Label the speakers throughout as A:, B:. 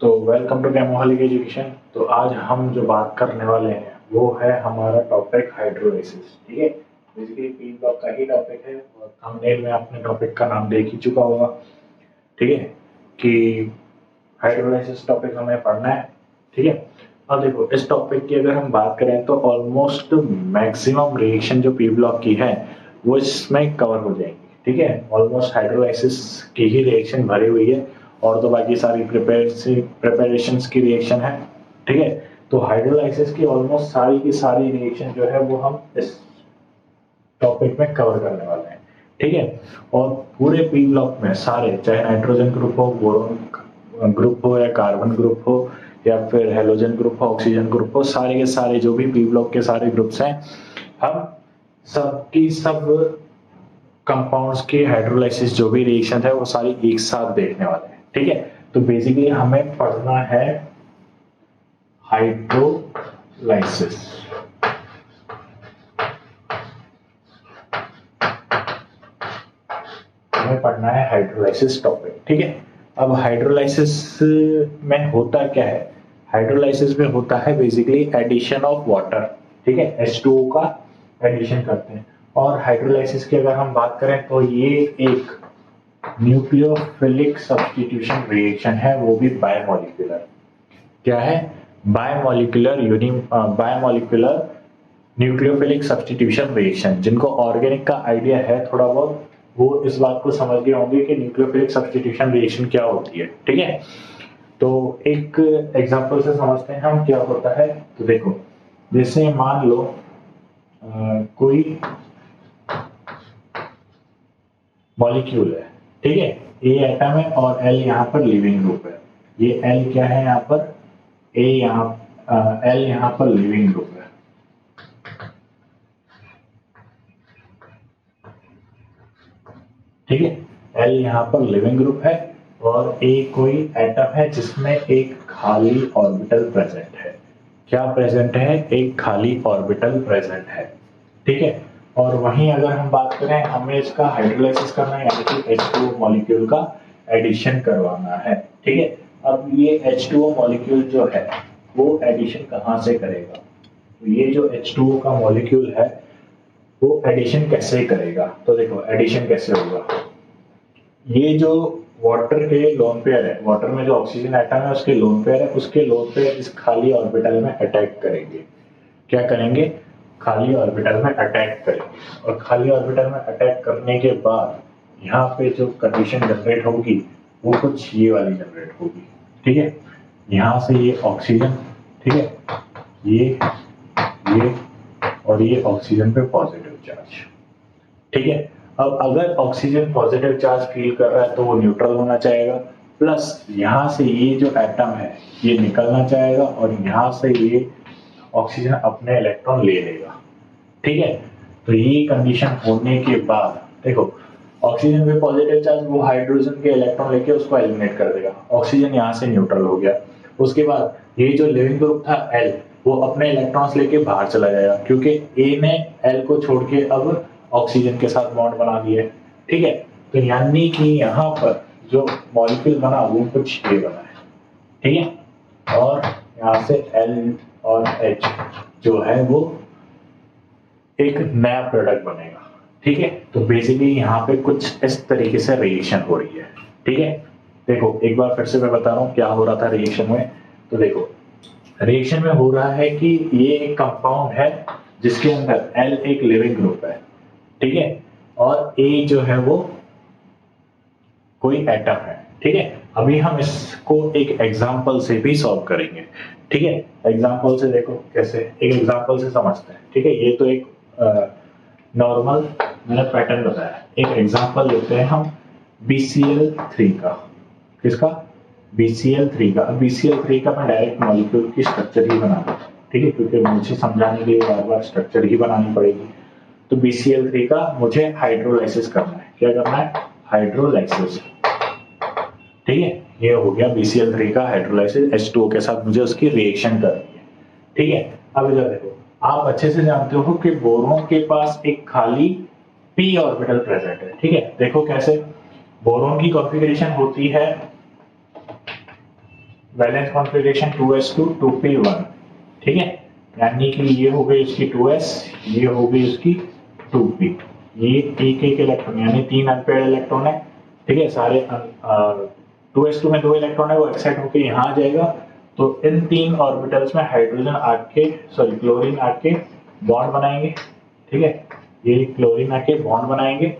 A: तो welcome to कैमोहलिक education. तो आज हम जो बात करने वाले हैं वो है हमारा टॉपिक हाइड्रोलाइसिस। ठीक है, बेसिकली पी ब्लॉक का ही टॉपिक है और थंबनेल में आपने टॉपिक का नाम देख ही चुका होगा। ठीक है कि हाइड्रोलाइसिस टॉपिक हमें पढ़ना है। ठीक है, अब देखो इस टॉपिक की अगर हम बात करें तो ऑलमोस्ट मैक्सिमम रिएक्शन जो पी ब्लॉक की है वो इसमें कवर हो जाएंगी। ठीक है, ऑलमोस्ट हाइड्रोलाइसिस की ही रिएक्शन भरी हुई है और तो बाकी सारी प्रिपरेशंस की रिएक्शन है। ठीक है, तो हाइड्रोलाइसिस की ऑलमोस्ट सारी की सारी रिएक्शन जो है वो हम इस टॉपिक में कवर करने वाले हैं। ठीक है, और पूरे पी ब्लॉक में सारे, चाहे नाइट्रोजन ग्रुप हो, बोरोन ग्रुप हो या कार्बन ग्रुप हो या फिर हेलोजन ग्रुप हो, ऑक्सीजन ग्रुप हो, सारे के सारे जो भी पी ब्लॉक के सारे ग्रुप्स हैं, हम सबकी सब कंपाउंड्स के हाइड्रोलाइसिस जो भी रिएक्शन है वो सारी एक साथ देखने वाले हैं। ठीक है, तो बेसिकली हमें पढ़ना है हाइड्रोलाइसिस। हमें पढ़ना है हाइड्रोलाइसिस टॉपिक। ठीक है, अब हाइड्रोलाइसिस में होता क्या है? हाइड्रोलाइसिस में होता है बेसिकली एडिशन ऑफ वाटर। ठीक है, H2O का एडिशन करते हैं। और हाइड्रोलाइसिस की अगर हम बात करें तो ये एक न्यूक्लियोफिलिक सब्स्टिट्यूशन रिएक्शन है, वो भी बायोमोलिकुलर। क्या है? Biomolecular nucleophilic substitution reaction. जिनको ऑर्गेनिक का आइडिया है थोड़ा बहुत, वो इस बात को समझ गए होंगे कि न्यूक्लियोफिलिक सब्स्टिट्यूशन रिएक्शन क्या होती है। ठीक है, तो एक एग्जांपल से समझते हैं हम क्या होता है। तो देखो, जैसे मान लो कोई मॉलिक्यूल है। ठीक है, ए एटम है और एल यहाँ पर लिविंग ग्रुप है। ये एल क्या है यहाँ पर? ए यहाँ एल यहाँ पर लिविंग ग्रुप है। ठीक है, एल यहाँ पर लिविंग ग्रुप है और ए कोई एटम है जिसमें एक खाली ऑर्बिटल प्रेजेंट है। क्या प्रेजेंट है? एक खाली ऑर्बिटल प्रेजेंट है। ठीक है, और वहीं अगर हम बात करें, हमें इसका हाइड्रोलाइसिस करना है, यानी कि H2O मॉलिक्यूल का एडिशन करवाना है। ठीक है, अब ये H2O मॉलिक्यूल जो है वो एडिशन कहाँ से करेगा? तो ये जो H2O का मॉलिक्यूल है वो एडिशन कैसे करेगा? तो देखो एडिशन कैसे होगा। ये जो वाटर के लोन पेयर है, वाटर में जो ऑक्सीजन एटम है उसके लोन पेयर है, उसके लोन पेयर इस खाली ऑर्बिटल में अटैक करेंगे। क्या करेंगे? खाली ऑर्बिटल में अटैक करेंगे और खाली ऑर्बिटल में अटैक करने के बाद यहाँ पे जो कंडीशन जनरेट होगी वो कुछ ये वाली जनरेट होगी। ठीक है, यहाँ से ये ऑक्सीजन, ठीक है, ये और ये ऑक्सीजन पे पॉजिटिव चार्ज। ठीक है, अब अगर ऑक्सीजन पॉजिटिव चार्ज फील कर रहा है तो वो न्यूट्रल होना चाहेगा, प्लस यहाँ से ये जो एटम है ये निकलना चाहेगा और यहाँ से ये ऑक्सीजन अपने इलेक्ट्रॉन ले लेगा। ठीक है, तो ये कंडीशन होने के बाद देखो, ऑक्सीजन पे पॉजिटिव चार्ज, वो हाइड्रोजन के इलेक्ट्रॉन लेके उसको एलिमिनेट कर देगा। ऑक्सीजन यहाँ से न्यूट्रल हो गया। उसके बाद ये जो लिविंग ग्रुप था एल, वो अपने इलेक्ट्रॉन्स लेके बाहर चला जाएगा क्योंकि ए ने एल को छोड़ के अब ऑक्सीजन के साथ बॉन्ड बना दिए। ठीक है, तो यानी कि यहाँ पर जो मॉलिक्यूल बना वो कुछ ये बना है। ठीक है, और यहाँ से एल और एच जो है वो एक नया प्रोडक्ट बनेगा। ठीक है, तो बेसिकली यहाँ पे कुछ इस तरीके से रिएक्शन हो रही है। ठीक है, देखो एक बार फिर से मैं बता रहा हूँ क्या हो रहा था रिएक्शन में। तो देखो रिएक्शन में हो रहा है कि ये एक कंपाउंड है जिसके अंदर एल एक लिविंग ग्रुप है। ठीक है, और ए जो है वो कोई एटम है। ठीक है, अभी हम इसको एक एग्जांपल से भी सॉल्व करेंगे। ठीक है, एग्जांपल से देखो कैसे, एक एग्जांपल से समझते हैं। ठीक है, ये तो एक नॉर्मल मैंने पैटर्न बताया। एक एग्जांपल लेते हैं हम BCl3 का। किसका? BCl3 का। BCl3 का मैं डायरेक्ट मॉलिक्यूल की स्ट्रक्चर ही बना दूं। ठीक है, क्योंकि मुझे समझाने के लिए बार बार स्ट्रक्चर ही बनानी पड़ेगी। तो BCl3 का मुझे हाइड्रोलाइसिस करना है। क्या करना है? हाइड्रोलाइसिस। ठीक है, ये हो गया BCl3 का हाइड्रोलाइसिस। H2O के साथ मुझे उसकी रिएक्शन करनी है। ठीक है, अब इधर देखो, आप अच्छे से जानते हो कि बोरोन के पास एक खाली p ऑर्बिटल प्रेजेंट है। ठीक है, देखो कैसे बोरोन की कॉन्फ़िगरेशन होती है। वैलेंस कॉन्फ़िगरेशन 2s2 2p1, ठीक है, यानी कि ये हो गई उसकी 2s, ये हो गई उसकी 2p, ये एक एक इलेक्ट्रॉन यानी 3 अनपेयर्ड इलेक्ट्रॉन है, ठीक है, सारे 2s2 में 2 इलेक्ट्रॉन है, वो एक्साइट होकर यहाँ आ जाएगा, तो इन 3 ऑर्बिटल्स में हाइड्रोजन आके क्लोरीन आके बॉन्ड बनाएंगे, ठीक है, ये क्लोरीन आके बॉन्ड बनाएंगे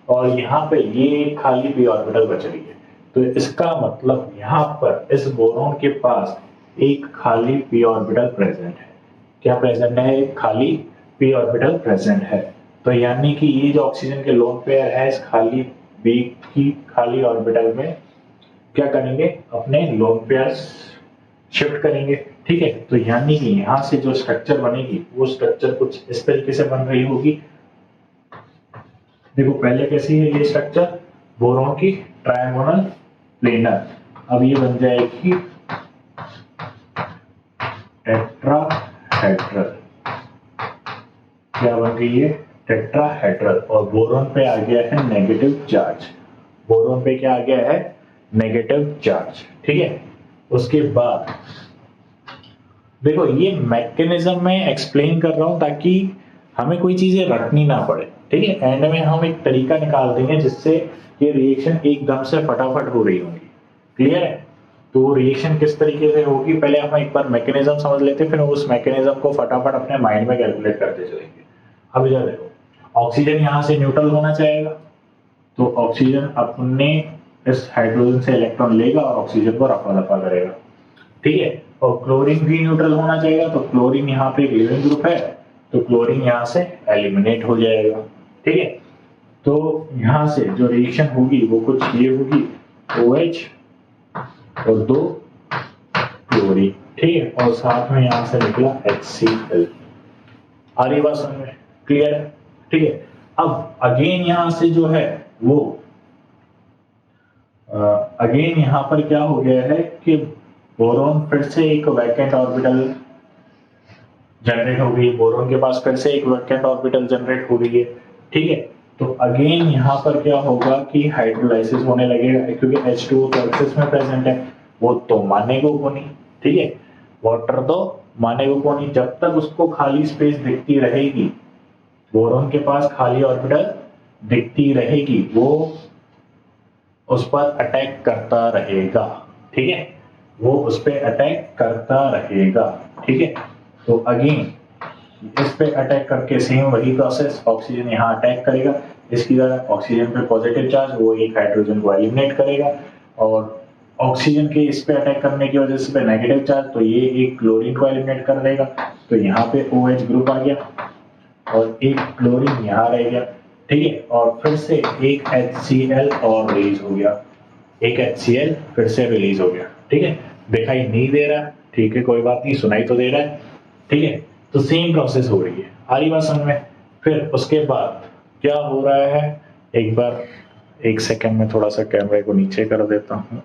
A: और यहाँ पे ये एक खाली p ऑर्बिटल बच रही है, तो इसका मतलब यहाँ पर इस बोरॉन के पास एक खाली p ऑर्बिटल प्रेजेंट है। क्या प्रेजेंट है? एक खाली p ऑर्बिटल प्रेजेंट है। तो यानी कि ये जो ऑक्सीजन के लोन पेयर है इस खाली b की खाली ऑर्बिटल में क्या करेंगे? अपने लोन पेयर शिफ्ट करेंगे, ठीक है। तो यानी कि यहाँ से जो स्ट्रक्चर बनेगी वो स्ट्रक्चर कुछ इस तरीके से बन रही होगी। देखो पहले कैसी है ये स्ट्रक्चर, बोरॉन की ट्रायंगोनल प्लेनर, अब ये बन जाएगी टेट्राहेड्रल। क्या बन गई है? टेट्राहेड्रल। और बोरॉन पे आ गया है नेगेटिव चार्ज, बोरॉन पे क्या आ गया है? नेगेटिव चार्ज, ठीक है। उसके बाद देखो ये मैकेनिज्म में एक्सप्लेन कर रहा हूं ताकि हमें कोई चीजें रटनी ना पड़े, ठीक है। एंड में हम एक तरीका निकाल देंगे जिससे ये रिएक्शन एकदम से फटाफट हो रही होगी, क्लियर है। तो रिएक्शन किस तरीके से होगी पहले हम एक बार मैकेनिज्म समझ लेते हैं, फिर उस मैकेनिज्म को फटाफट अपने माइंड में कैलकुलेट करते चलेंगे। अब इधर देखो, ऑक्सीजन यहाँ से न्यूट्रल होना चाहेगा, तो ऑक्सीजन अपने इस हाइड्रोजन से इलेक्ट्रॉन लेगा और ऑक्सीजन को रफा दफा करेगा, ठीक है। और क्लोरीन भी न्यूट्रल होना चाहिए, तो क्लोरीन यहाँ पे एक लिविंग ग्रुप है, तो क्लोरीन यहाँ से एलिमिनेट हो जाएगा, ठीक है। तो यहाँ से जो रिएक्शन होगी वो कुछ ये होगी, OH और 2 क्लोरीन, ठीक है, और साथ में यहाँ से निकला HCl। आ रही बात समझ में? क्लियर है, ठीक है। अब अगेन यहाँ से जो है वो अगेन यहाँ पर क्या हो गया है कि बोरॉन फिर से एक वैकेंट ऑर्बिटल जनरेट हो गई, बोरॉन के पास फिर से एक वैकेंट ऑर्बिटल जनरेट हो गई है, ठीक है। तो अगेन यहाँ पर क्या होगा कि हाइड्रोलाइसिस होने लगेगा, क्योंकि H2O तो एक्सेस में प्रेजेंट है, वो तो मानेगा को नहीं, ठीक है, वाटर तो मानेगा को नहीं। जब तक उसको खाली स्पेस दिखती रहेगी, बोरॉन के पास खाली ऑर्बिटल दिखती रहेगी, वो उस पर अटैक करता रहेगा, ठीक है, वो उस पर अटैक करता रहेगा, ठीक है। तो अगेन इस पे अटैक करके सेम वही प्रोसेस, ऑक्सीजन यहाँ अटैक करेगा, इसकी तरह ऑक्सीजन पे पॉजिटिव चार्ज, वो एक हाइड्रोजन को एलिमिनेट करेगा, और ऑक्सीजन के इस पे अटैक करने की वजह से पे नेगेटिव चार्ज, तो ये एक क्लोरीन को एलिमिनेट कर देगा, तो यहाँ पे OH ग्रुप आ गया और एक क्लोरीन यहाँ रह गया, ठीक है। और फिर से एक HCl और रिलीज हो गया, एक HCl फिर से रिलीज हो गया, ठीक है। दिखाई नहीं दे रहा, ठीक है, कोई बात नहीं, सुनाई तो दे रहा है, ठीक है। तो सेम प्रोसेस हो रही है, आ रही बात समझ में? फिर उसके बाद क्या हो रहा है, एक बार एक सेकंड में थोड़ा सा कैमरे को नीचे कर देता हूँ,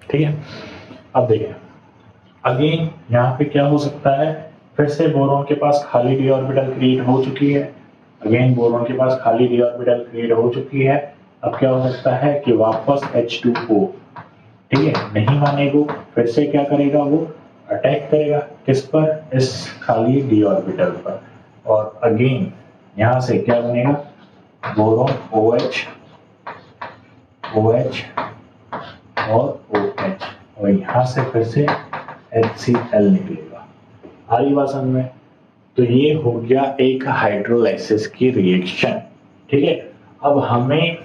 A: ठीक है। अब देखिए अगेन यहाँ पे क्या हो सकता है, फिर से बोरॉन के पास खाली d ऑर्बिटल क्रिएट हो चुकी है, अगेन बोरॉन के पास खाली d ऑर्बिटल क्रिएट हो चुकी है। अब क्या हो सकता है कि वापस H2O, ठीक है, नहीं मानेगा, फिर से क्या करेगा, वो अटैक करेगा किस पर? इस खाली d ऑर्बिटल पर, और अगेन यहाँ से क्या बनेगा, बोरॉन OH OH और OH, और यहाँ से फिर से HCl निकलेगा। आ रही बात समझ में? तो ये हो गया एक हाइड्रोलाइसिस की रिएक्शन, ठीक है। अब हमें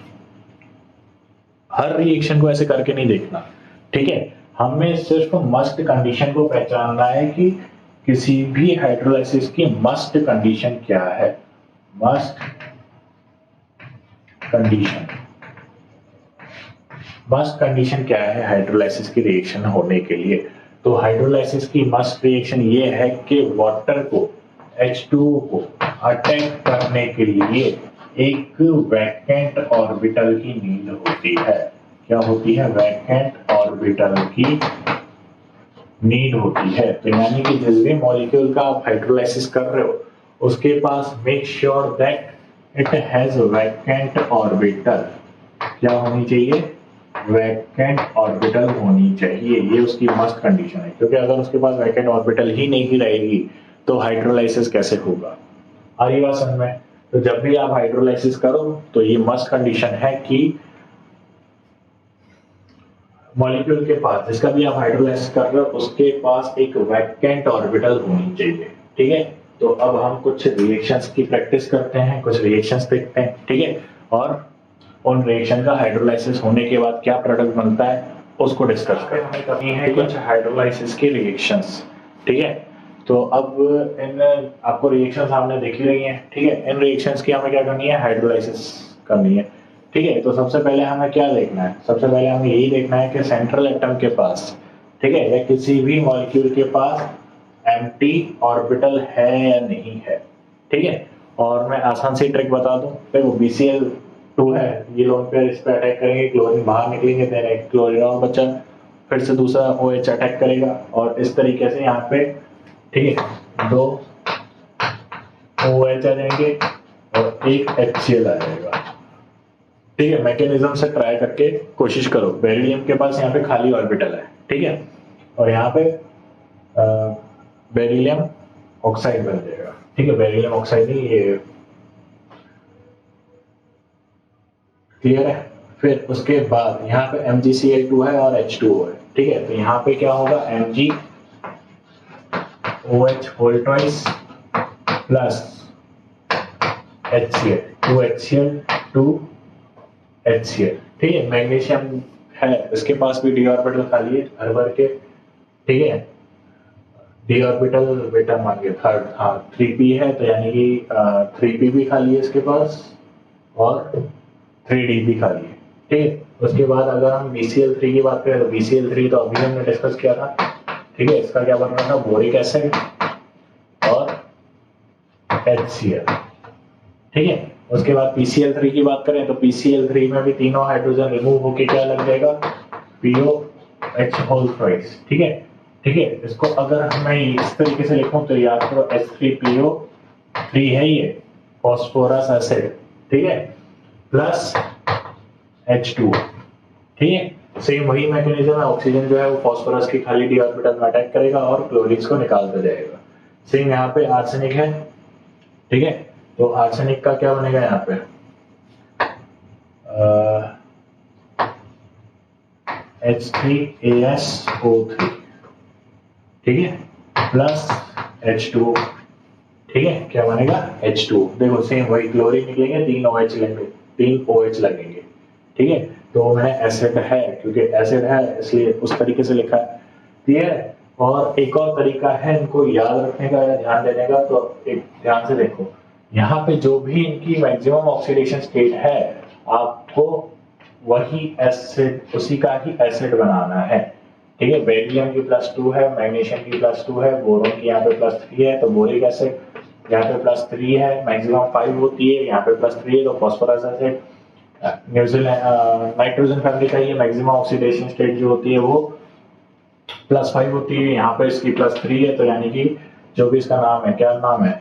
A: हर रिएक्शन को ऐसे करके नहीं देखना, ठीक है, हमें सिर्फ मस्ट कंडीशन को पहचानना है कि किसी भी हाइड्रोलाइसिस की मस्ट कंडीशन क्या है। मस्ट कंडीशन क्या है हाइड्रोलाइसिस की रिएक्शन होने के लिए? तो हाइड्रोलाइसिस की मस्ट रिएक्शन ये है कि वाटर को, H2O को अटैक करने के लिए एक वैकेंट ऑर्बिटल की नीड होती है। क्या होती है? वैकेंट ऑर्बिटल की नीड होती है। तो यानी कि जिस भी मॉलिक्यूल का आप हाइड्रोलाइसिस कर रहे हो उसके पास make sure that it has vacant orbital. क्या होनी चाहिए? वैकेंट ऑर्बिटल होनी चाहिए, ये उसकी मस्ट कंडीशन है, क्योंकि अगर उसके पास वैकेंट ऑर्बिटल ही नहीं रहेगी तो हाइड्रोलाइसिस कैसे होगा। आ रही बात समझ में। तो जब भी आप हाइड्रोलाइसिस करो तो ये मस्ट कंडीशन है कि मॉलिक्यूल के पास, जिसका भी आप हाइड्रोलाइसिस कर रहे हो, उसके पास एक वैकेंट ऑर्बिटल होनी चाहिए। ठीक है, तो अब हम कुछ रिएक्शंस की प्रैक्टिस करते हैं, कुछ रिएक्शंस देखते हैं। ठीक है, और उन रिएक्शन का हाइड्रोलाइसिस होने के बाद क्या प्रोडक्ट बनता है उसको डिस्कस करते हैं। हमें करनी है कुछ हाइड्रोलाइसिस की रिएक्शंस। ठीक है, तो अब इन आपको रिएक्शंस सामने दिख रही हैं। ठीक है, इन रिएक्शंस की हमें क्या करनी है, हाइड्रोलाइसिस करनी है। ठीक है, तो सबसे पहले हमें क्या देखना है, सबसे पहले हमें यही देखना है कि सेंट्रल एटम के पास, ठीक है, या किसी भी मॉलिक्यूल के पास एम्प्टी ऑर्बिटल है या नहीं है। ठीक है, और मैं आसान सी ट्रिक बता दूं, देखो BCl2 है, ये लोन पेयर इस पे अटैक करेंगे, क्लोरीन बाहर निकलेंगे, देन क्लोरीन और बचा, फिर से दूसरा OH अटैक करेगा, और इस तरीके से यहाँ पे, ठीक है, दो OH आ जाएंगे और एक HCl आ जाएगा। ठीक है, मैकेनिज्म से ट्राई करके कोशिश करो। बेरिलियम के पास यहाँ पे खाली ऑर्बिटल है, ठीक है, और यहाँ पे बेरिलियम ऑक्साइड बन जाएगा। ठीक है, बेरिलियम ऑक्साइड नहीं, ये क्लियर है। फिर उसके बाद यहाँ पे MgCl2 है और H2O है। ठीक है, तो यहाँ पे क्या होगा, MgOH whole twice plus HCl, 2HCl 2HCl। ठीक है, मैग्नीशियम है, इसके पास भी डी ऑर्बिटल खाली है भर भर के। ठीक है, डी ऑर्बिटल बेटा मान गया थर्ड, हाँ 3p है, तो यानी कि 3p भी खाली है इसके पास और 3d भी खाली है। ठीक है, उसके बाद अगर हम BCl3 की बात करें तो BCl3 तो अभी हमने डिस्कस किया था। ठीक है, इसका क्या बनना था, बोरिक एसिड और HCl। ठीक है, उसके बाद PCl3 की बात करें तो PCl3 में भी तीनों हाइड्रोजन रिमूव होके क्या लग जाएगा, POH होल ट्वाइस। ठीक है, ठीक है, इसको अगर मैं इस तरीके से लिखूं तो याद करो H3PO3 है ये फॉस्फोरस एसिड, ठीक है, प्लस H2। ठीक है, सेम वही मैकेनिज्म है, ऑक्सीजन जो है वो फॉस्फोरस की खाली डी ऑर्बिटल में अटैक करेगा और क्लोरीन को निकालता जाएगा। सेम यहाँ पे आर्सेनिक है। ठीक है, तो आर्सेनिक का क्या बनेगा यहाँ पे, H3AsO3, ठीक है, प्लस H2O। ठीक है, क्या बनेगा, H2O। देखो सेम वही, क्लोरीन निकलेंगे, तीन OH लगेंगे, तीन OH लगेंगे। ठीक है, तो मैंने एसिड है, क्योंकि एसिड है इसलिए उस तरीके से लिखा है। क्लियर है। और एक और तरीका है इनको याद रखने का या ध्यान देने का, तो एक ध्यान से देखो, यहाँ पे जो भी इनकी मैक्सिमम ऑक्सीडेशन स्टेट है, आपको वही एसिड, उसी का ही एसिड बनाना है। ठीक है, बेरिलियम की +2 है, मैग्नीशियम की +2 है, बोरोन की यहाँ पे +3 है, तो बोरिक एसिड यहाँ पे +3 है, मैक्सिमम 5 होती है, यहाँ पे +3 है, तो phosphorous acid New Zealand nitrogen family का ये मैक्सिमम ऑक्सीडेशन स्टेट जो होती है वो +5 होती है, यहाँ पे इसकी +3 है, तो यानी कि जो भी इसका नाम है, क्या नाम है,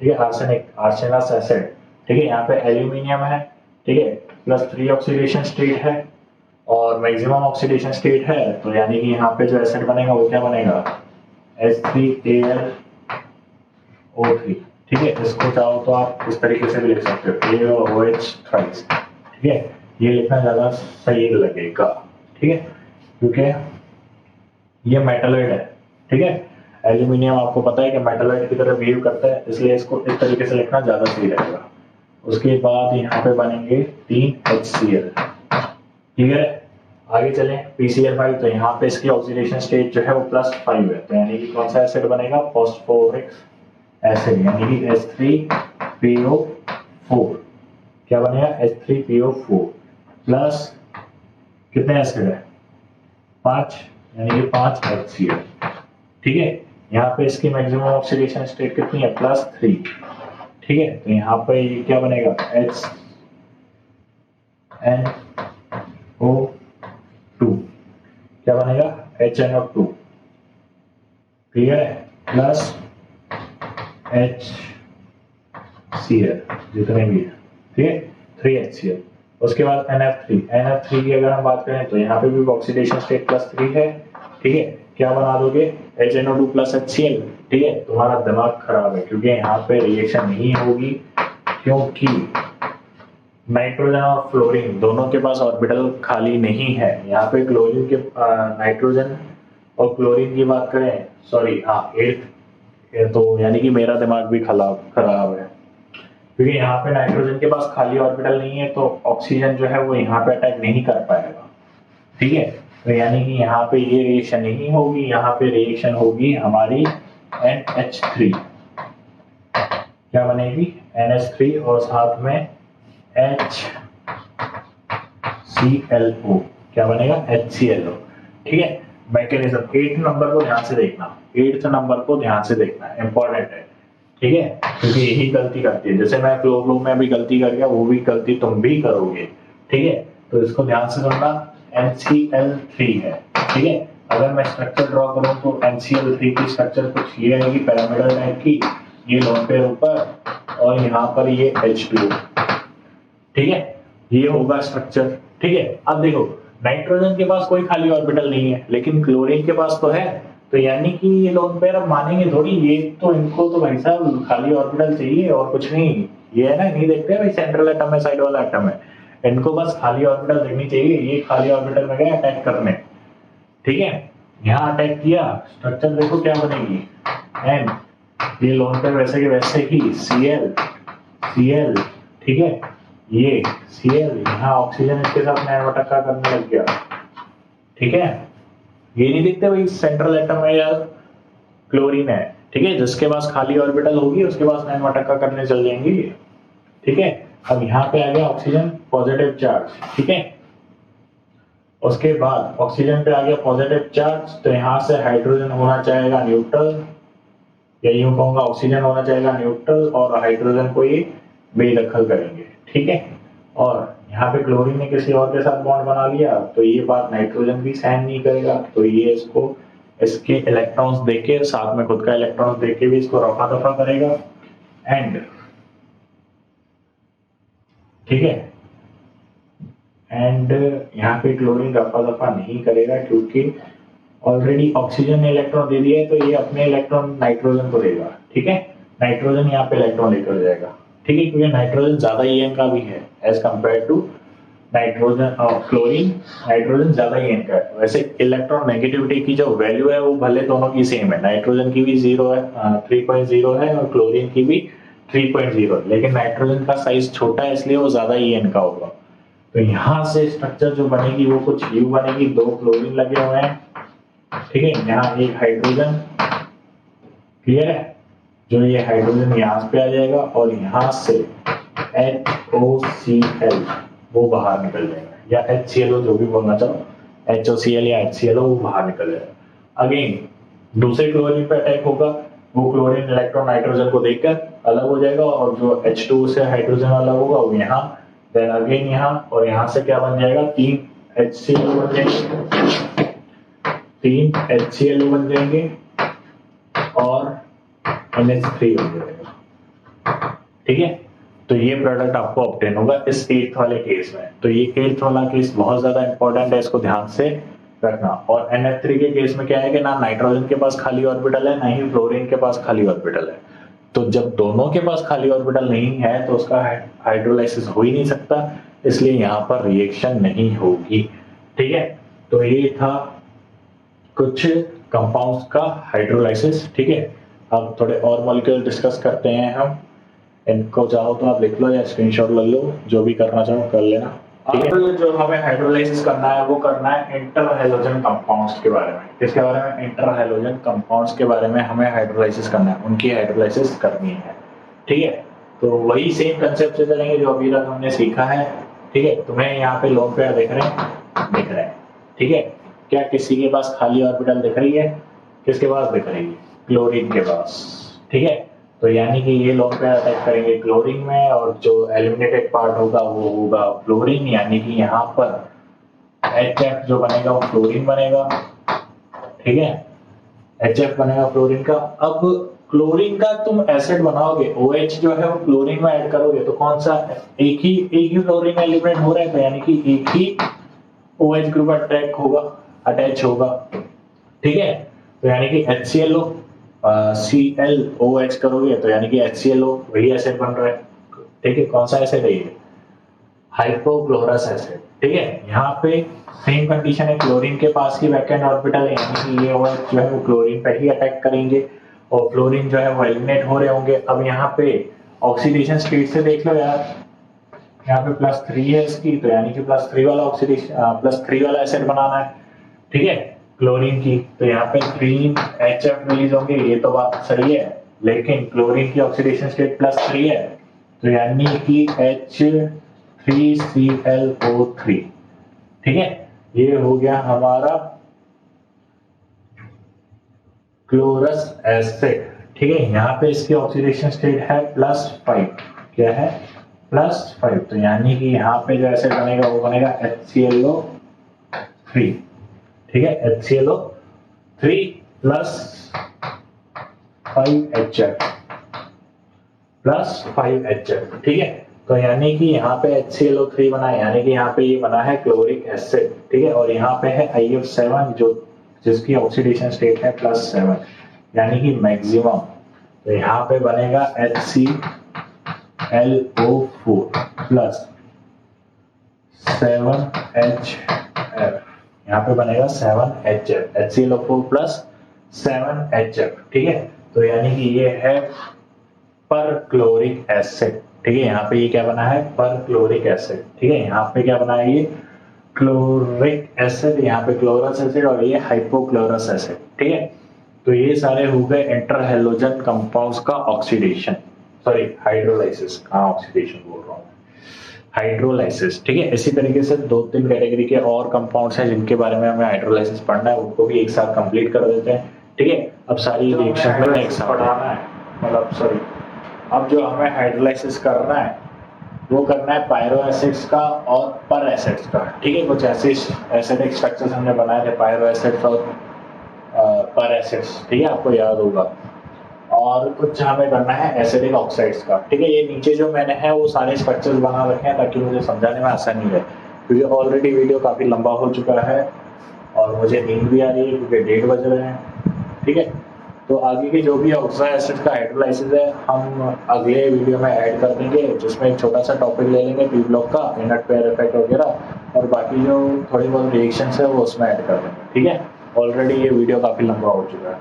A: ठीक है, आर्सेनिक, आर्सेनस एसिड। ठीक है, यहाँ पे एल्यूमिनियम है, ठीक है, +3 ऑक्सीडेशन स्टेट है और मैक्सिमम ऑक्सीडेशन स्टेट है, तो यानी कि यहाँ पे जो एसिड बनेगा वो क्या बनेगा, H3AlO3। ठीक है, इसको चाहो तो आप इस तरीके से भी लिख सकते हो, AOH थ्राइस। ठीक है, ये लिखना ज्यादा सही लगेगा। ठीक है, क्योंकि ये मेटलॉइड है। ठीक है, एल्यूमिनियम आपको पता है कि मेटलॉइड की तरह बिहेव करता है, इसलिए इसको इस तरीके से लिखना ज्यादा सही रहेगा। उसके बाद यहाँ पे बनेंगे 3 HCl। ठीक है, आगे चलें, PCl5, तो यहाँ पे इसकी ऑक्सीडेशन स्टेट जो है वो +5 है, तो यानी कि कौन सा एसिड बनेगा, फॉस्फोरिक एसिड, यानी कि H3PO4। क्या बनेगा, H3PO4 प्लस कितने एसिड है, 5, यानी कि 5 HCl। ठीक है, यहाँ पे इसकी मैक्सिमम ऑक्सीडेशन स्टेट कितनी है, +3। ठीक है, तो यहाँ पे ये क्या बनेगा, HNO2, क्या बनेगा, HNO2। क्लियर है, प्लस HCl जितने भी है, ठीक है, 3 HCl। उसके बाद NF3 की अगर हम बात करें तो यहाँ पे भी ऑक्सीडेशन स्टेट +3 है, ठीक है। क्या बना दोगे, HNO2 + HCl, ठीक है। तुम्हारा दिमाग खराब है क्योंकि यहाँ पे रिएक्शन नहीं होगी, क्योंकि नाइट्रोजन और फ्लोरीन दोनों के पास ऑर्बिटल खाली नहीं है। यहाँ पे क्लोरीन के नाइट्रोजन और क्लोरीन की बात करें, सॉरी हाँ 8, तो यानी कि मेरा दिमाग भी खराब है क्योंकि यहाँ पे नाइट्रोजन के पास खाली ऑर्बिटल नहीं है, तो ऑक्सीजन जो है वो यहाँ पे अटैक नहीं कर पाएगा, ठीक है। तो यानी कि यहाँ पे ये रिएक्शन नहीं होगी, यहाँ पे रिएक्शन होगी हमारी NH3। क्या बनेगी, NH3 और साथ में HClO। क्या बनेगा, HClO, ठीक है। मैकेनिज्म 8 नंबर को ध्यान से देखना, 8th नंबर को ध्यान से देखना, इंपॉर्टेंट है, ठीक है। क्योंकि यही गलती करती है, जैसे मैं फ्लो में अभी गलती कर गया, वो भी गलती तुम भी करोगे, ठीक है। तो इसको ध्यान से सुनना, NCl3 है, ठीक है। अगर मैं स्ट्रक्चर ड्रॉ करूं तो NCl3 की स्ट्रक्चर कुछ ये आएगी, पिरामिडल टाइप की, ये लोन पेयर ऊपर और यहाँ पर ये H2O, ठीक है। ये होगा स्ट्रक्चर, ठीक है। अब देखो, नाइट्रोजन के पास कोई खाली ऑर्बिटल नहीं है, लेकिन क्लोरीन के पास तो है, तो यानी कि ये लोन पेयर अब मानेंगे थोड़ी, ये तो इनको तो भाई साहब खाली ऑर्बिटल चाहिए और कुछ नहीं। ये है ना, नहीं देखते भाई सेंट्रल एटम है, साइड वाला एटम है, इनको बस खाली ऑर्बिटल देखनी चाहिए। ये खाली ऑर्बिटल में गए अटैक करने, ठीक है। यहाँ अटैक किया, स्ट्रक्चर देखो क्या बनेगी, N, ये लोन पेयर वैसे के वैसे ही Cl, ठीक है। ये Cl, यहाँ ऑक्सीजन इसके साथ नैनोटक्का करने लग गया, ठीक है। ये नहीं दिखते भाई सेंट्रल एटम है या क्लोरीन है, ठीक है। जिसके पास खाली ऑर्बिटल होगी उसके पास नैनोटक्का करने चल जाएंगी, ठीक है। अब यहाँ पे आ गया ऑक्सीजन पॉजिटिव चार्ज, ठीक है। उसके बाद ऑक्सीजन पे आ गया पॉजिटिव चार्ज, तो यहाँ से हाइड्रोजन होना चाहेगा न्यूट्रल, या यूं कहूंगा ऑक्सीजन होना चाहेगा न्यूट्रल और हाइड्रोजन को ये बेदखल करेंगे, ठीक है। और यहाँ पे क्लोरीन ने किसी और के साथ बॉन्ड बना लिया, तो ये बात नाइट्रोजन भी सहन नहीं करेगा, तो ये इसको इसके इलेक्ट्रॉन्स देके, साथ में खुद का इलेक्ट्रॉन्स देके भी इसको रफा दफा करेगा, एंड ठीक है। एंड यहाँ पे क्लोरीन रफा दफा नहीं करेगा क्योंकि ऑलरेडी ऑक्सीजन ने इलेक्ट्रॉन दे दिया है, तो ये अपने इलेक्ट्रॉन नाइट्रोजन को देगा, ठीक है। नाइट्रोजन यहाँ पे इलेक्ट्रॉन लेकर जाएगा, ठीक है, क्योंकि नाइट्रोजन ज्यादा ईएन का भी है एज कंपेयर टू नाइट्रोजन और क्लोरीन। नाइट्रोजन ज्यादा ईएन का है। वैसे इलेक्ट्रॉन नेगेटिविटी की जो वैल्यू है वो भले दोनों की सेम है, नाइट्रोजन की भी 0 है, 3.0 है और क्लोरीन की भी 3.0 है, लेकिन नाइट्रोजन का साइज छोटा है इसलिए वो ज्यादा ईएन का होगा। तो यहाँ से स्ट्रक्चर जो बनेगी वो कुछ यू बनेगी, 2 क्लोरीन लगे हुए हैं, ठीक है। यहाँ एक हाइड्रोजन, क्लियर है, जो ये हाइड्रोजन यहाँ पे आ जाएगा और यहाँ से HOCl वो बाहर निकल जाएगा, या HClO जो भी बोलना चाहो, HOCl या HClO वो बाहर निकल जाएगा। अगेन दूसरे क्लोरीन पे अटैक होगा, वो क्लोरीन इलेक्ट्रॉन नाइट्रोजन को देखकर अलग हो जाएगा और जो H2 से हाइड्रोजन अलग होगा वो यहाँ, देन अगेन यहाँ, और यहाँ से क्या बन जाएगा, 3 HClO बन जाएंगे, 3 HClO बन जाएंगे और NH3 हो जाएगा, ठीक है। तो ये प्रोडक्ट आपको ऑब्टेन होगा इस 8th वाले केस में। तो ये 8th वाला केस बहुत ज्यादा इंपॉर्टेंट है, इसको ध्यान से रखना। और NH3 के केस में क्या है कि ना नाइट्रोजन के पास खाली ऑर्बिटल है, ना ही फ्लोरीन के पास खाली ऑर्बिटल है। तो जब दोनों के पास खाली ऑर्बिटल नहीं है तो उसका हाइड्रोलाइसिस हो ही नहीं सकता, इसलिए यहाँ पर रिएक्शन नहीं होगी, ठीक है। तो ये था कुछ कंपाउंड्स का हाइड्रोलाइसिस, ठीक है। अब थोड़े और मॉलिक्यूल डिस्कस करते हैं हम। इनको चाहो तो आप लिख लो या स्क्रीनशॉट ले लो, जो भी करना चाहो कर लेना। अब जो हमें हाइड्रोलाइसिस करना है वो करना है इंटर हैलोजन कंपाउंड्स के बारे में। किसके बारे में, इंटर हैलोजन कंपाउंड्स के बारे में हमें हाइड्रोलाइसिस करना है, उनकी हाइड्रोलाइसिस करनी है, ठीक है। तो वही सेम कंसेप्ट से चलेंगे जो अभी तक हमने सीखा है, ठीक है। तुम्हें यहाँ पे लोन पेयर दिख रहे हैं, ठीक है। क्या किसी के पास खाली ऑर्बिटल दिख रही है, किसके पास दिख रही है, क्लोरीन के पास, ठीक है। तो यानी कि ये लोन पेयर अटैक करेंगे क्लोरीन में और जो एलिमिनेटेड पार्ट होगा वो होगा फ्लोरीन, यानी कि यहाँ पर HF जो बनेगा वो फ्लोरीन बनेगा, ठीक है। HF बनेगा फ्लोरीन का। अब क्लोरीन का तुम एसिड बनाओगे, OH जो है वो क्लोरीन में ऐड करोगे तो कौन सा, एक ही क्लोरीन एलिमेंट हो रहा है, तो यानी कि एक ही OH ग्रुप अटैच होगा। ठीक है, तो यानी कि HClO ClOH करोगे तो यानी कि HClO वही एसिड बन रहा है। ठीक है, कौन सा एसिड है ये, हाइपोक्लोरस एसिड। ठीक है, यहाँ पे सेम कंडीशन है, क्लोरीन के पास की वैकेंट ऑर्बिटल है, यानी कि ये OH जो है वो क्लोरीन पे ही अटैक करेंगे और फ्लोरीन जो है वो एलिमिनेट हो रहे होंगे। अब यहाँ पे ऑक्सीडेशन स्टेट से देख लो यार, यहाँ पे +3 है इसकी, तो यानी कि +3 वाला ऑक्सीडेशन +3 वाला एसिड बनाना है। ठीक है, क्लोरीन की, तो यहाँ पे 3HF रिलीज होंगे, ये तो बात सही है, लेकिन क्लोरीन की ऑक्सीडेशन स्टेट +3 है, तो यानी कि H3ClO3। ठीक है, ये हो गया हमारा क्लोरस एसिड। ठीक है, यहाँ पे इसकी ऑक्सीडेशन स्टेट है +5, क्या है +5, तो यानी कि यहाँ पे जो एसिड बनेगा वो बनेगा HClO3। ठीक है, HClO3 +5HF। ठीक है, तो यानी कि यहाँ पे HClO3 बना है, यानी कि यहाँ पे ये बना है क्लोरिक एसिड। ठीक है, और यहाँ पे है IF7 जिसकी ऑक्सीडेशन स्टेट है +7, यानी कि मैक्सिमम, तो यहाँ पे बनेगा HClO4 +7HF, यहाँ पे बनेगा 7HF, HClO4 +7HF। ठीक है, तो यानी कि ये है पर क्लोरिक एसिड। ठीक है, यहाँ पे ये क्या बना है, पर क्लोरिक एसिड। ठीक है, यहाँ पे क्या बना है, ये क्लोरिक एसिड, यहाँ पे क्लोरस एसिड और ये हाइपोक्लोरस एसिड। ठीक है, तो ये सारे हो गए इंटर हैलोजन कंपाउंड्स का ऑक्सीडेशन, सॉरी हाइड्रोलाइसिस, ऑक्सीडेशन बोल रहा हूँ, हाइड्रोलाइसिस। ठीक है, इसी तरीके से 2-3 कैटेगरी के और कंपाउंड्स हैं जिनके बारे में हमें हाइड्रोलाइसिस पढ़ना है, उनको भी एक साथ कंप्लीट कर देते हैं। ठीक है, अब सारी रिएक्शन में एक साथ पढ़ाना है, मतलब सॉरी, अब जो हमें हाइड्रोलाइसिस करना है वो करना है पायरो एसिड्स का और पर एसिड्स का। ठीक है, कुछ ऐसे एसिडिक स्ट्रक्चर्स हमने बनाए थे, पायरो एसिड्स और पर एसिड्स। ठीक है, आपको याद होगा, और कुछ हमें करना है एसिडिक ऑक्साइड्स का। ठीक है, ये नीचे जो मैंने है वो सारे स्ट्रक्चर्स बना रखे हैं ताकि मुझे समझाने में आसानी है, क्योंकि ऑलरेडी वीडियो काफ़ी लंबा हो चुका है और मुझे नींद भी आ रही है क्योंकि 1:30 बज रहे हैं। ठीक है, तो आगे के जो भी ऑक्साइड एसिड का हाइड्रोलाइसिस है हम अगले वीडियो में ऐड कर देंगे, जिसमें एक छोटा सा टॉपिक ले लेंगे पी ब्लॉक का, इनर्ट पेयर इफेक्ट वगैरह, और बाकी जो थोड़ी बहुत रिएक्शंस है वो उसमें ऐड कर देंगे। ठीक है, ऑलरेडी ये वीडियो काफ़ी लंबा हो चुका है।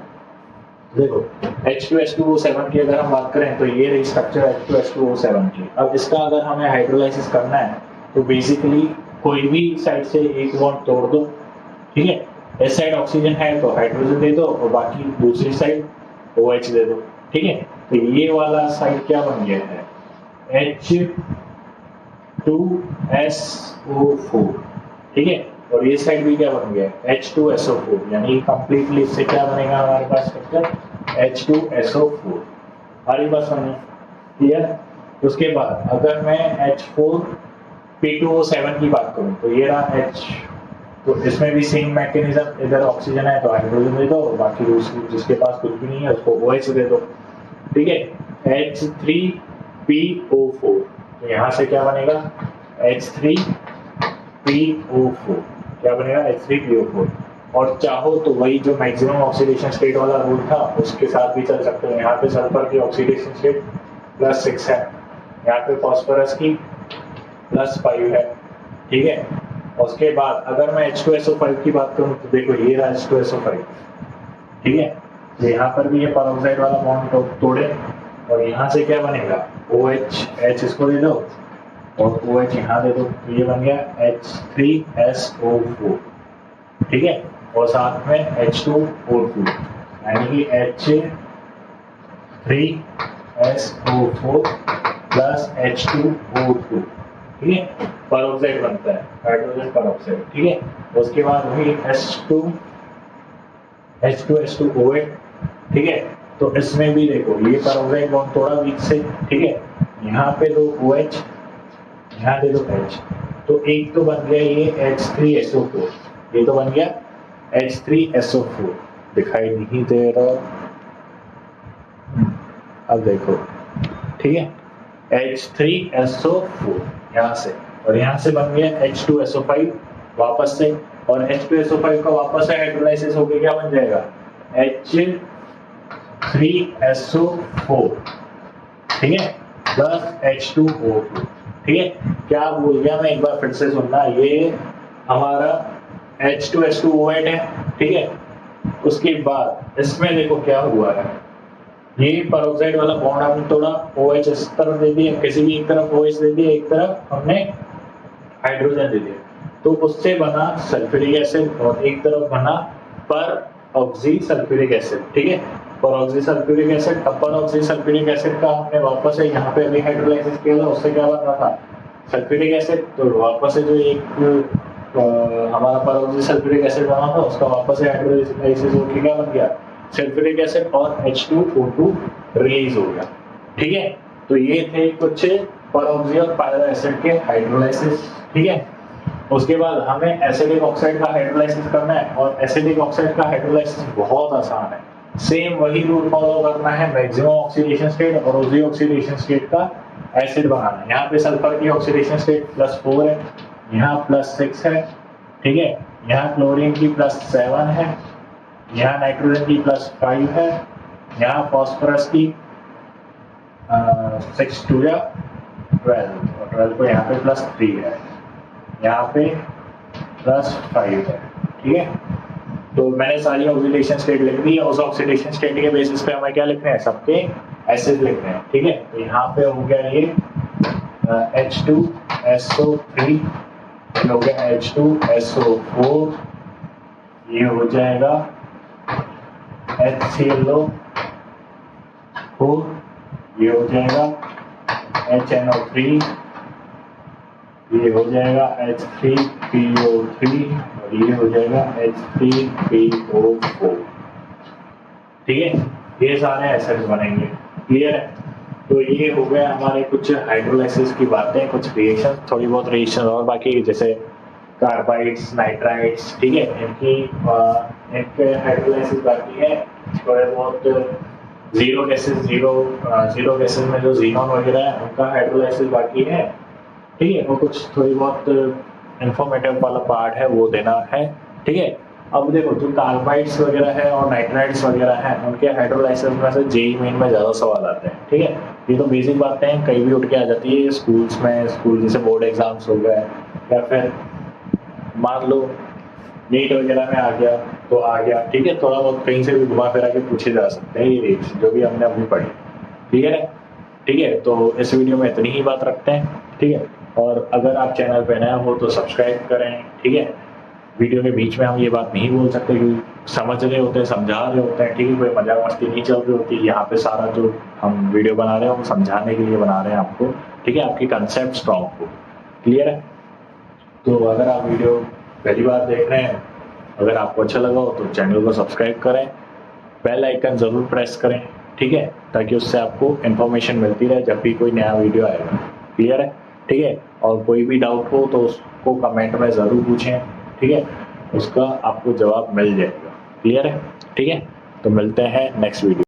A: देखो H2SO7 की अगर हम बात करें तो ये रही स्ट्रक्चर H2SO7 की। अब इसका अगर हमें हाइड्रोलाइसिस करना है तो बेसिकली कोई भी साइड से एक बॉन्ड तोड़ दो। ठीक है, इस साइड ऑक्सीजन है तो हाइड्रोजन दे दो और बाकी दूसरी साइड OH दे दो। ठीक है, तो ये वाला साइड क्या बन गया है, H2SO4। ठीक है, और ये साइड भी क्या बन गया, H2SO4, यानी कंप्लीटली इससे क्या बनेगा हमारे पास स्ट्रक्चर H2SO4। हमारी बात समझ क्लियर। उसके बाद अगर मैं H4P2O7 की बात करूं तो ये रहा H, तो इसमें भी सेम मैकेनिज्म, इधर ऑक्सीजन है तो हाइड्रोजन दे दो और बाकी जिसके पास कुछ भी नहीं है उसको OH दे दो। ठीक है, H3PO4, तो यहाँ से क्या बनेगा H3PO4, क्या बनेगा H3PO4, और चाहो तो वही जो मैक्सिमम ऑक्सीडेशन स्टेट वाला रूल था उसके साथ भी चल सकते हैं। यहाँ पे सल्फर की ऑक्सीडेशन स्टेट +6 है, यहाँ पे फॉस्फोरस की +5 है। ठीक है, उसके बाद अगर मैं H2SO5 की बात करूं तो देखो ये रहा H2SO5। ठीक है, तो यहाँ पर भी ये पेरोक्साइड वाला बॉन्ड तोड़े और यहाँ से क्या बनेगा OH, H इसको दे दो और OH यहाँ दे दो, तो ये बन गया H3SO4। ठीक है, और साथ में H2O2, यानी कि H3SO4 +H2O2। ठीक है, पेरोक्साइड बनता है, हाइड्रोजन पेरोक्साइड। ठीक है, उसके बाद वही H2SO8। ठीक है, तो इसमें भी देखो ये पेरोक्साइड बॉन्ड थोड़ा वीक से। ठीक है, यहाँ पे दो OH, यहाँ दे दो H, तो एक तो बन गया ये H3SO4, ये तो बन गया H3SO4, दिखाई नहीं दे रहा, अब देखो, ठीक है, H3SO4 यहाँ से, और यहाँ से बन गया H2SO5 वापस से, और H2SO5 का वापस से हाइड्रोलाइसिस होकर क्या बन जाएगा, H3SO4, ठीक है, प्लस H2O2, ठीक है। क्या भूल गया मैं, एक बार फिर से सुनना, ये हमारा H2H2O8 है, ठीक है। उसके बाद इसमें देखो क्या हुआ है, ये पेरोक्साइड वाला बॉन्ड हमने तोड़ा, OH इस तरफ दे दिया, किसी भी एक तरफ OH दे दिया, एक तरफ हमने हाइड्रोजन दे दिया, तो उससे बना सल्फ्यूरिक एसिड, और एक तरफ बना पर ऑक्सी सल्फ्यूरिक एसिड, ठीक है, पर ऑक्सी सल्फ्यूरिक एसिड। अब पर ऑक्सी सल्फ्यूरिक एसिड का हमने वापस से यहाँ पे अभी हाइड्रोलाइसिस किया था, उससे क्या बन रहा था, सल्फ्यूरिक एसिड, तो वापस से जो एक हमारा पर ऑक्सी सल्फ्यूरिक एसिड बना था, उसका वापस से हाइड्रोलाइसिस होकर क्या बन गया, सल्फ्यूरिक एसिड, और H2O2 रिलीज हो गया, ठीक है। तो ये थे कुछ परऑक्सी और पायरो एसिड के हाइड्रोलाइसिस, ठीक है। उसके बाद हमें एसिडिक ऑक्साइड का हाइड्रोलाइसिस करना है, और एसिडिक ऑक्साइड का हाइड्रोलाइसिस बहुत आसान है, सेम वही रूल फॉलो करना है, मैक्सिमम ऑक्सीडेशन स्टेट और उसी ऑक्सीडेशन स्टेट का एसिड बनाना है। यहाँ पे सल्फर की ऑक्सीडेशन स्टेट +4 है, यहाँ +6 है, ठीक है, यहाँ क्लोरीन की +7 है, यहाँ नाइट्रोजन की +5 है, यहाँ फॉस्फोरस की 6 2 या 12, और 12 को यहाँ पे +3 है, यहाँ पे +5 है, ठीक है। तो मैंने सारी ऑक्सीडेशन स्टेट लिख दी है, उस ऑक्सीडेशन स्टेट के बेसिस पे हमें क्या लिखना है, सबके एसिड लिखने हैं, ठीक है। तो यहाँ पे हो गया ये H2SO3, ये हो गया H2SO4, ये हो जाएगा HClO4, ये हो जाएगा HNO3, ये हो जाएगा H3PO3, और ये हो जाएगा H3PO4, ठीक है। ये सारे एसिड्स बनेंगे, क्लियर है। तो ये हो गया हमारे कुछ हाइड्रोलाइसिस की बातें, कुछ रिएक्शन, थोड़ी बहुत रिएक्शन और बाकी, जैसे कार्बाइड्स, नाइट्राइड्स, ठीक है, इनके हाइड्रोलाइसिस बाकी है। थोड़े बहुत जीरो गैसेस में जो जीनोन वगैरह है उनका हाइड्रोलाइसिस बाकी है, ठीक है। और कुछ थोड़ी बहुत इंफॉर्मेटिव वाला पार्ट है वो देना है, ठीक है। अब देखो, जो कार्बाइड्स वगैरह है और नाइट्राइड्स वगैरह हैं, उनके हाइड्रोलाइसिस में से जेईई मेन में ज़्यादा सवाल आते हैं, ठीक है। ये तो बेसिक बातें हैं, कहीं भी उठ के आ जाती है स्कूल्स में, स्कूल जैसे बोर्ड एग्जाम्स हो गए, या फिर मान लो नीट वगैरह में आ गया तो आ गया, ठीक है। थोड़ा बहुत कहीं से भी घुमा फिरा के पूछे जा सकते हैं ये रेट्स, जो भी हमने अभी पढ़ी, क्लियर है, ठीक है। तो इस वीडियो में इतनी ही बात रखते हैं, ठीक है। और अगर आप चैनल पे नए हो तो सब्सक्राइब करें, ठीक है। वीडियो के बीच में हम ये बात नहीं बोल सकते क्योंकि समझ रहे होते हैं, समझा रहे होते हैं, ठीक है, कोई मजाक मस्ती नहीं चल रही होती। यहाँ पे सारा जो हम वीडियो बना रहे हैं वो समझाने के लिए बना रहे हैं आपको, ठीक है, आपकी कंसेप्ट स्ट्रॉन्ग हो, क्लियर है। तो अगर आप वीडियो पहली बार देख रहे हैं, अगर आपको अच्छा लगा हो तो चैनल को सब्सक्राइब करें, बेल आइकन ज़रूर प्रेस करें, ठीक है, ताकि उससे आपको इन्फॉर्मेशन मिलती रहे जब भी कोई नया वीडियो आएगा, क्लियर है, ठीक है। और कोई भी डाउट हो तो उसको कमेंट में ज़रूर पूछें, ठीक है, उसका आपको जवाब मिल जाएगा, क्लियर है, ठीक है। तो मिलते हैं नेक्स्ट वीडियो।